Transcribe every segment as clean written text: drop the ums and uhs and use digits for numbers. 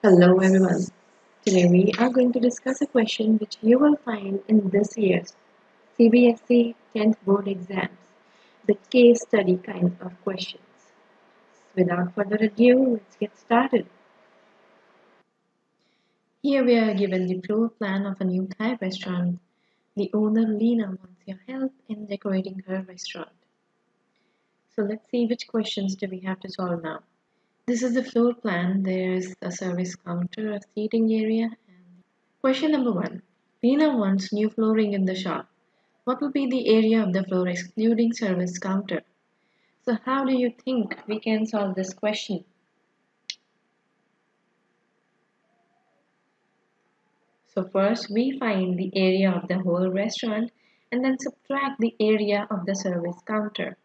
Hello everyone. Today we are going to discuss a question which you will find in this year's CBSE 10th board exams, the case study kind of questions. Without further ado, let's get started. Here we are given the floor plan of a new Thai restaurant. The owner Lena wants your help in decorating her restaurant. So let's see which questions do we have to solve now. This is the floor plan. There's a service counter, a seating area. Question number 1. Lena wants new flooring in the shop. What will be the area of the floor excluding service counter? So how do you think we can solve this question? So first we find the area of the whole restaurant and then subtract the area of the service counter.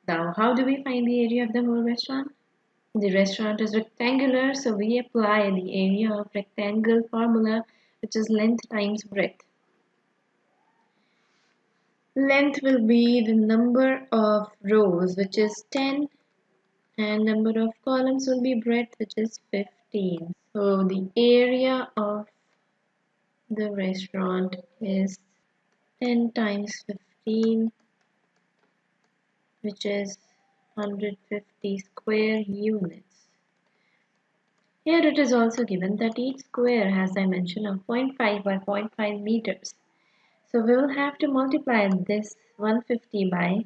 Now how do we find the area of the whole restaurant? The restaurant is rectangular, so we apply the area of rectangle formula, which is length times breadth. Length will be the number of rows, which is 10, and number of columns will be breadth, which is 15. So the area of the restaurant is 10 times 15, which is 150 square units. Here it is also given that each square has dimension of 0.5 by 0.5 meters. So we will have to multiply this 150 by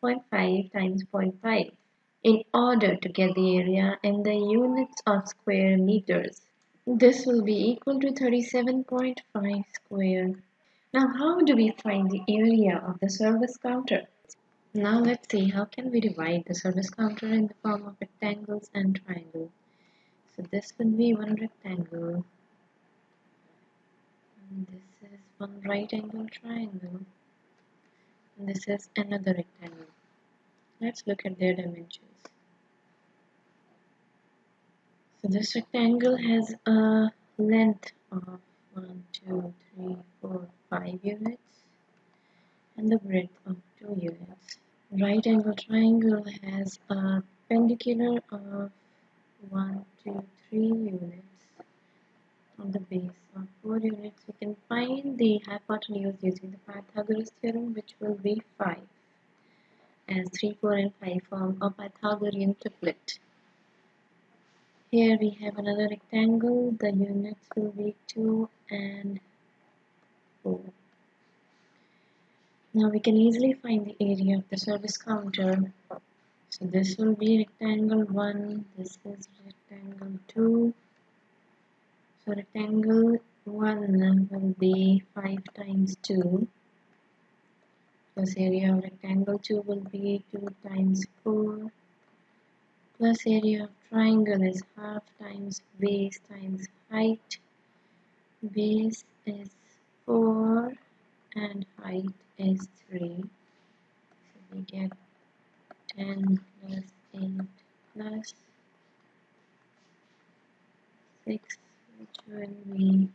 0.5 times 0.5 in order to get the area in the units of square meters. This will be equal to 37.5 square. Now how do we find the area of the service counter? Now let's see how can we divide the service counter in the form of rectangles and triangles. So this will be one rectangle. And this is one right angle triangle. And this is another rectangle. Let's look at their dimensions. So this rectangle has a length of 1, 2, 3, 4, 5 units and the breadth of 2 units. Right angle triangle has a perpendicular of 1, 2, 3 units on the base of 4 units. We can find the hypotenuse using the Pythagoras theorem, which will be 5, as 3, 4 and 5 form a Pythagorean triplet. Here we have another rectangle. The units will be 2 and 4. Now we can easily find the area of the service counter. So this will be rectangle 1, this is rectangle 2. So rectangle 1 will be 5 times 2. Plus area of rectangle 2 will be 2 times 4. Plus area of triangle is half times base times height. Base is 4 and height is 3. So we get 10 plus 8 plus 6, which will be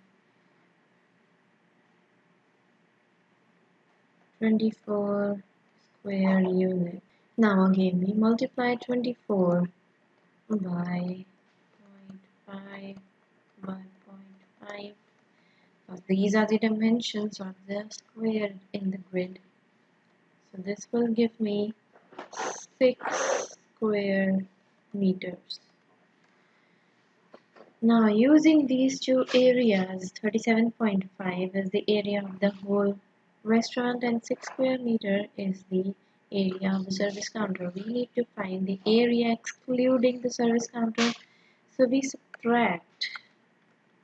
24 square units. Now again we multiply 24 by 0.5 by 0.5. These are the dimensions of the square in the grid. So this will give me 6 square meters. Now using these two areas, 37.5 is the area of the whole restaurant and 6 square meter is the area of the service counter. We need to find the area excluding the service counter. So we subtract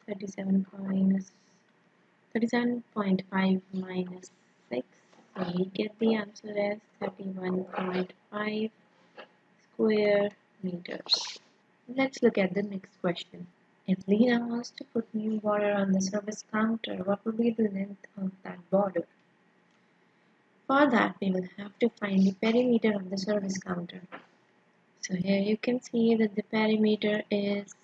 37.5 minus 6. So we get the answer as 31.5 square meters. Let's look at the next question. If Lena wants to put new border on the service counter, what will be the length of that border? For that, we will have to find the perimeter of the service counter. So here you can see that the perimeter is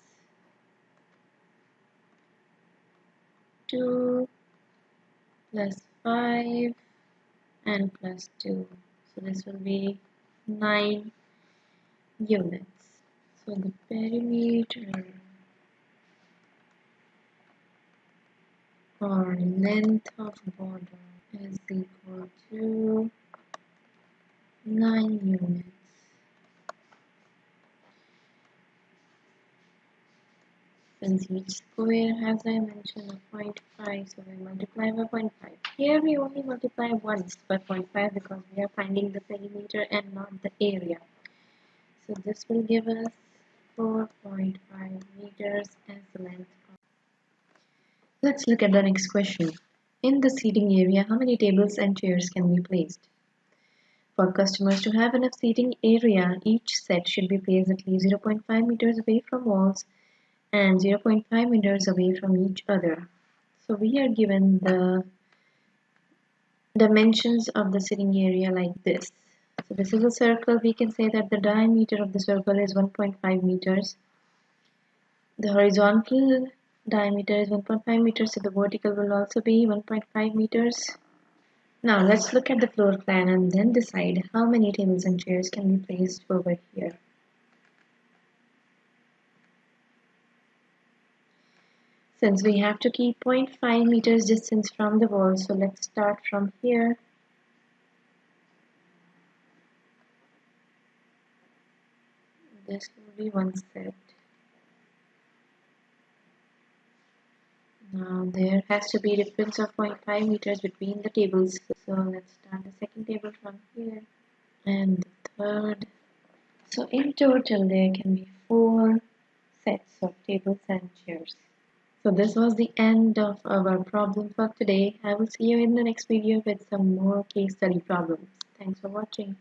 2 plus 5 and plus 2. So this will be 9 units. So the perimeter or length of border is equal to 9 units. Since each square has a dimension of 0.5, so we multiply by zero point 0.5. Here we only multiply once by 0.5 because we are finding the perimeter and not the area. So this will give us 4.5 meters as the length. Let's look at the next question. In the seating area, how many tables and chairs can be placed? For customers to have enough seating area, each set should be placed at least 0.5 meters away from walls and 0.5 meters away from each other. So we are given the dimensions of the sitting area like this. So this is a circle. We can say that the diameter of the circle is 1.5 meters. The horizontal diameter is 1.5 meters, so the vertical will also be 1.5 meters. Now let's look at the floor plan and then decide how many tables and chairs can be placed over here. Since we have to keep 0.5 meters distance from the wall, so let's start from here. This will be one set. Now there has to be a difference of 0.5 meters between the tables. So let's start the second table from here and the third. So in total there can be 4 sets of tables and chairs. So this was the end of our problem for today. I will see you in the next video with some more case study problems. Thanks for watching.